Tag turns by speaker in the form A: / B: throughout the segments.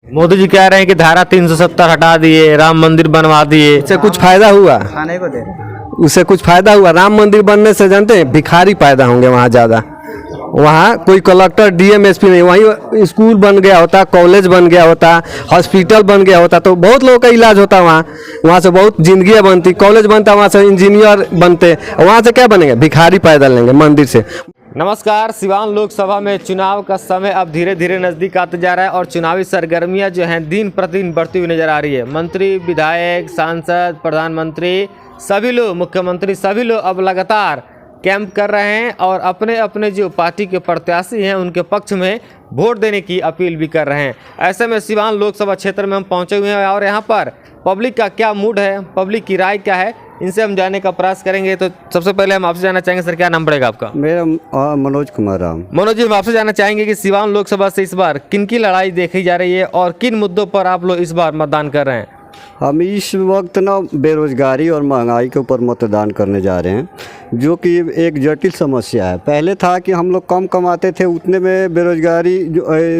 A: मोदी जी कह रहे हैं कि धारा 370 हटा दिए, राम मंदिर बनवा दिए,
B: इससे कुछ फायदा हुआ?
C: खाने को दे
B: उससे कुछ फायदा हुआ? राम मंदिर बनने से जानते हैं भिखारी पैदा होंगे वहाँ ज़्यादा। वहाँ कोई कलेक्टर डीएम एसपी नहीं, वहीं स्कूल बन गया होता, कॉलेज बन गया होता, हॉस्पिटल बन गया होता तो बहुत लोगों का इलाज होता वहाँ। वहाँ से बहुत जिंदगियाँ बनती, कॉलेज बनता, वहाँ से इंजीनियर बनते, वहाँ से क्या बनेंगे? भिखारी पैदा लेंगे मंदिर से।
A: नमस्कार। सिवान लोकसभा में चुनाव का समय अब धीरे धीरे नज़दीक आते जा रहा है और चुनावी सरगर्मियां जो हैं दिन प्रतिदिन बढ़ती हुई नज़र आ रही है। मंत्री, विधायक, सांसद, प्रधानमंत्री, सभी लोग, मुख्यमंत्री, सभी लोग अब लगातार कैंप कर रहे हैं और अपने अपने जो पार्टी के प्रत्याशी हैं उनके पक्ष में वोट देने की अपील भी कर रहे हैं। ऐसे में सिवान लोकसभा क्षेत्र में हम पहुंचे हुए हैं और यहाँ पर पब्लिक का क्या मूड है, पब्लिक की राय क्या है, इनसे हम जानने का प्रयास करेंगे। तो सबसे पहले हम आपसे जानना चाहेंगे, सर क्या नाम पड़ेगा आपका?
C: मेरा मनोज कुमार राम।
A: मनोज जी, हम आपसे जानना चाहेंगे कि सिवान लोकसभा से इस बार किन की लड़ाई देखी जा रही है और किन मुद्दों पर आप लोग इस बार मतदान कर रहे हैं?
C: हम इस वक्त ना बेरोजगारी और महंगाई के ऊपर मतदान करने जा रहे हैं, जो कि एक जटिल समस्या है। पहले था कि हम लोग कम कमाते थे, उतने में बेरोजगारी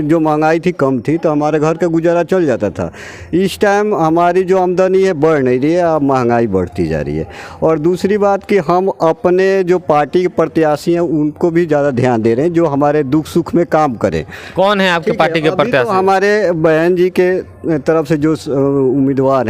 C: जो महंगाई थी कम थी, तो हमारे घर का गुजारा चल जाता था। इस टाइम हमारी जो आमदनी है बढ़ नहीं रही है, अब महंगाई बढ़ती जा रही है। और दूसरी बात कि हम अपने जो पार्टी के प्रत्याशी हैं उनको भी ज़्यादा ध्यान दे रहे हैं, जो हमारे दुख सुख में काम करें।
A: कौन है आपके पार्टी के प्रत्याशी?
C: तो हमारे बहन जी के तरफ से जो उम्मीदवार हैं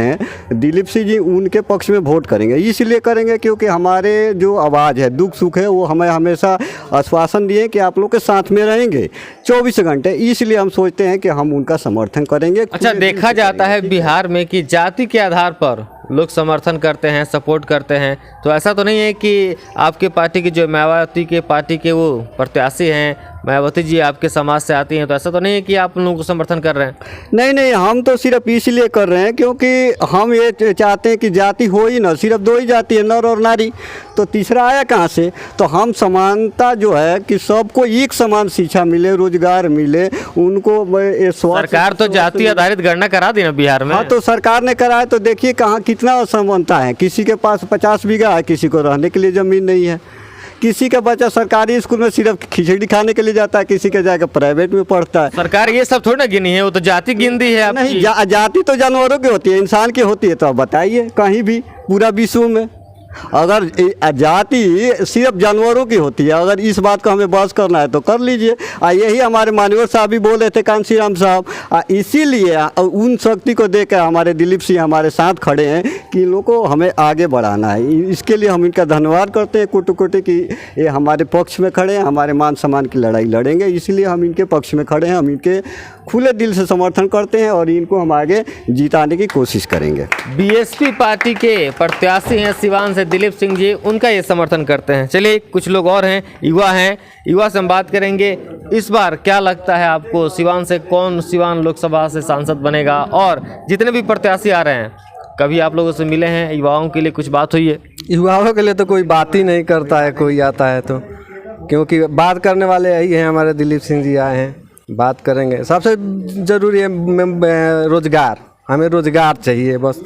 C: दिलीप सिंह जी, उनके पक्ष में वोट करेंगे। इसलिए करेंगे क्योंकि हमारे जो आवाज़ है, दुख सुख है, वो हमें हमेशा आश्वासन दिए कि आप लोग के साथ में रहेंगे 24 घंटे। इसलिए हम सोचते हैं कि हम उनका समर्थन करेंगे।
A: अच्छा, देखा जाता है बिहार में कि जाति के आधार पर लोग समर्थन करते हैं, सपोर्ट करते हैं, तो ऐसा तो नहीं है कि आपके पार्टी की जो मायावती के पार्टी के वो प्रत्याशी हैं, मायावती जी आपके समाज से आती हैं, तो ऐसा तो नहीं है कि आप लोगों को समर्थन कर रहे हैं?
C: नहीं नहीं, हम तो सिर्फ इसलिए कर रहे हैं क्योंकि हम ये चाहते हैं कि जाति हो ही ना, सिर्फ दो ही जाति है, नर और नारी, तो तीसरा आया कहाँ से? तो हम समानता जो है कि सबको एक समान शिक्षा मिले, रोजगार मिले, उनको
A: सरकार तो जाति आधारित गणना करा दी ना बिहार में।
C: हाँ, तो सरकार ने कराया, तो देखिए कहाँ कितना असमानता है। किसी के पास 50 बीघा है, किसी को रहने के लिए ज़मीन नहीं है, किसी का बच्चा सरकारी स्कूल में सिर्फ खिचड़ी खाने के लिए जाता है, किसी के जाकर प्राइवेट में पढ़ता है।
A: सरकार ये सब थोड़ी ना गिनी है, वो तो जाति गिनती है आपकी।
C: नहीं, जाति तो जानवरों की होती है, इंसान की होती है। तो आप बताइए कहीं भी पूरा विश्व में अगर जाति सिर्फ जानवरों की होती है, अगर इस बात को हमें बहस करना है तो कर लीजिए। यही हमारे माननीय साहब भी बोल रहे थे, कांसी राम साहब। इसीलिए उन शक्ति को देकर हमारे दिलीप सिंह हमारे साथ खड़े हैं कि इन लोगों को हमें आगे बढ़ाना है। इसके लिए हम इनका धन्यवाद करते हैं कोटि कोटि की, ये हमारे पक्ष में खड़े हैं, हमारे मान सम्मान की लड़ाई लड़ेंगे, इसलिए हम इनके पक्ष में खड़े हैं। हम इनके खुले दिल से समर्थन करते हैं और इनको हम आगे जिताने की कोशिश करेंगे।
A: बीएसपी पार्टी के प्रत्याशी हैं सिवान से दिलीप सिंह जी, उनका ये समर्थन करते हैं। चलिए, कुछ लोग और हैं, युवा से हम बात करेंगे। इस बार क्या लगता है आपको, सिवान से कौन सिवान लोकसभा से सांसद बनेगा? और जितने भी प्रत्याशी आ रहे हैं, कभी आप लोगों से मिले हैं? युवाओं के लिए कुछ बात हुई है?
B: युवाओं के लिए तो कोई बात ही नहीं करता है, कोई आता है तो, क्योंकि बात करने वाले यही हैं, हमारे दिलीप सिंह जी आए हैं, बात करेंगे। सबसे ज़रूरी है रोज़गार, हमें रोज़गार चाहिए बस।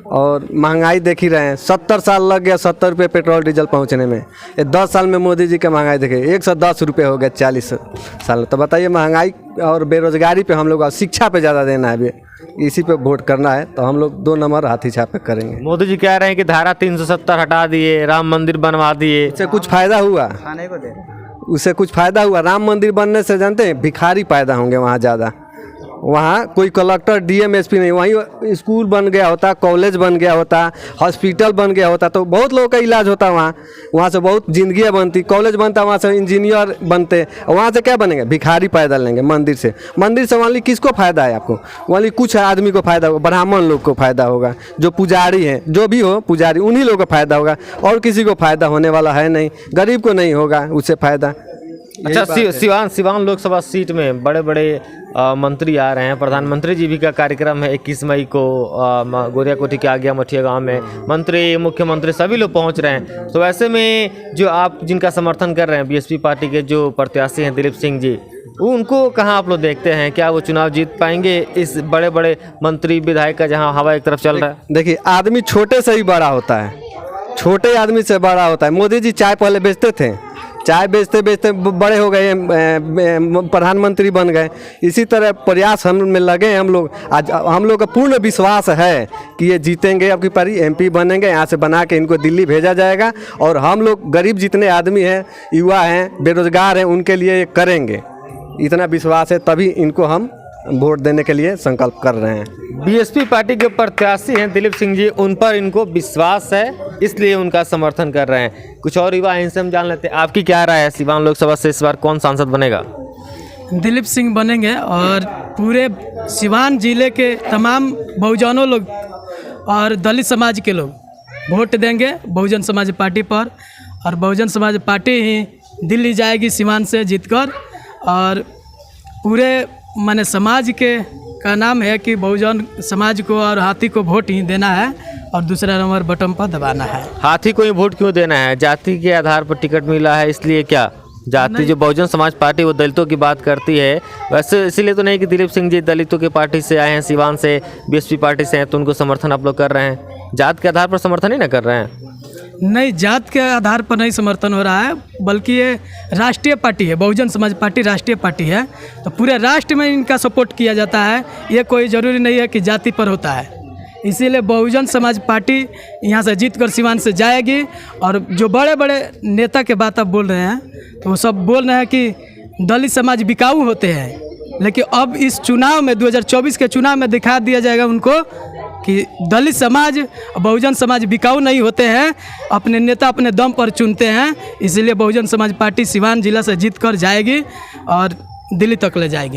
B: और महंगाई देख ही रहे हैं, 70 साल लग गया 70 रुपये पेट्रोल डीजल पहुंचने में। ये 10 साल में मोदी जी का महंगाई देखे 110 रुपये हो गया 40 साल। तो बताइए, महंगाई और बेरोजगारी पे हम लोग, शिक्षा पे ज़्यादा देना है, इसी पे वोट करना है, तो हम लोग 2 नंबर हाथी छाप करेंगे।
A: मोदी जी कह रहे हैं कि धारा 370 हटा दिए, राम मंदिर बनवा दिए,
B: इससे कुछ फायदा हुआ?
C: खाने को दे
B: उससे कुछ फायदा हुआ? राम मंदिर बनने से जानते हैं भिखारी पैदा होंगे वहाँ ज़्यादा। वहाँ कोई कलेक्टर डीएम एसपी नहीं, वहीं स्कूल बन गया होता, कॉलेज बन गया होता, हॉस्पिटल बन गया होता तो बहुत लोगों का इलाज होता वहाँ। वहाँ से बहुत जिंदगियाँ बनती, कॉलेज बनता, वहाँ से इंजीनियर बनते, वहाँ से क्या बनेंगे? भिखारी पैदा लेंगे मंदिर से। मंदिर से वाली किसको फ़ायदा है? आपको वाली कुछ आदमी को फ़ायदा होगा, ब्राह्मण लोग को फ़ायदा होगा, जो पुजारी हैं, जो भी हो पुजारी, उन्हीं लोगों को फ़ायदा होगा, और किसी को फ़ायदा होने वाला है नहीं, गरीब को नहीं होगा उससे फ़ायदा।
A: अच्छा, सिवान लोकसभा सीट में बड़े बड़े मंत्री आ रहे हैं, प्रधानमंत्री जी भी का कार्यक्रम है 21 मई को गोरियाकोठी के आगे मठिया गांव में। मंत्री, मुख्यमंत्री सभी लोग पहुंच रहे हैं। तो ऐसे में जो आप जिनका समर्थन कर रहे हैं, बीएसपी पार्टी के जो प्रत्याशी हैं दिलीप सिंह जी, उनको कहाँ आप लोग देखते हैं? क्या वो चुनाव जीत पाएंगे इस बड़े बड़े मंत्री विधायक का जहाँ हवा एक तरफ चल रहा है?
B: देखिए, आदमी छोटे से ही बड़ा होता है, छोटे आदमी से बड़ा होता है। मोदी जी चाय पहले बेचते थे, चाय बेचते बेचते बड़े हो गए, प्रधानमंत्री बन गए। इसी तरह प्रयास हम में लगे हैं हम लोग। आज हम लोग का पूर्ण विश्वास है कि ये जीतेंगे, अब की पारी MP बनेंगे। यहाँ से बना के इनको दिल्ली भेजा जाएगा और हम लोग गरीब जितने आदमी हैं, युवा हैं, बेरोजगार हैं, उनके लिए ये करेंगे। इतना विश्वास है, तभी इनको हम वोट देने के लिए संकल्प कर रहे हैं।
A: BSP पार्टी के प्रत्याशी हैं दिलीप सिंह जी, उन पर इनको विश्वास है, इसलिए उनका समर्थन कर रहे हैं। कुछ और युवा इनसे हम जान लेते हैं, आपकी क्या राय है? सिवान लोकसभा से इस बार कौन सांसद बनेगा?
D: दिलीप सिंह बनेंगे और पूरे सिवान जिले के तमाम बहुजनों लोग और दलित समाज के लोग वोट देंगे बहुजन समाज पार्टी पर, और बहुजन समाज पार्टी ही दिल्ली जाएगी सिवान से जीतकर। और पूरे माने समाज के का नाम है कि बहुजन समाज को और हाथी को वोट ही देना है और दूसरा नंबर बटन पर दबाना है।
A: हाथी को ही वोट क्यों देना है? जाति के आधार पर टिकट मिला है इसलिए क्या? जाति जो बहुजन समाज पार्टी वो दलितों की बात करती है, वैसे इसीलिए तो नहीं कि दिलीप सिंह जी दलितों की पार्टी से आए हैं, सिवान से BSP पार्टी से हैं, तो उनको समर्थन आप लोग कर रहे हैं। जात के आधार पर समर्थन ही ना कर रहे हैं?
D: नहीं, जात के आधार पर नहीं समर्थन हो रहा है, बल्कि ये राष्ट्रीय पार्टी है, बहुजन समाज पार्टी राष्ट्रीय पार्टी है, तो पूरे राष्ट्र में इनका सपोर्ट किया जाता है। ये कोई ज़रूरी नहीं है कि जाति पर होता है। इसीलिए बहुजन समाज पार्टी यहाँ से जीत कर सिवान से जाएगी। और जो बड़े बड़े नेता के बात आप बोल रहे हैं, तो वो सब बोल रहे हैं कि दलित समाज बिकाऊ होते हैं, लेकिन अब इस चुनाव में 2024 के चुनाव में दिखा दिया जाएगा उनको कि दलित समाज बहुजन समाज बिकाऊ नहीं होते हैं, अपने नेता अपने दम पर चुनते हैं। इसलिए बहुजन समाज पार्टी सिवान जिला से जीत कर जाएगी और दिल्ली तक ले जाएगी।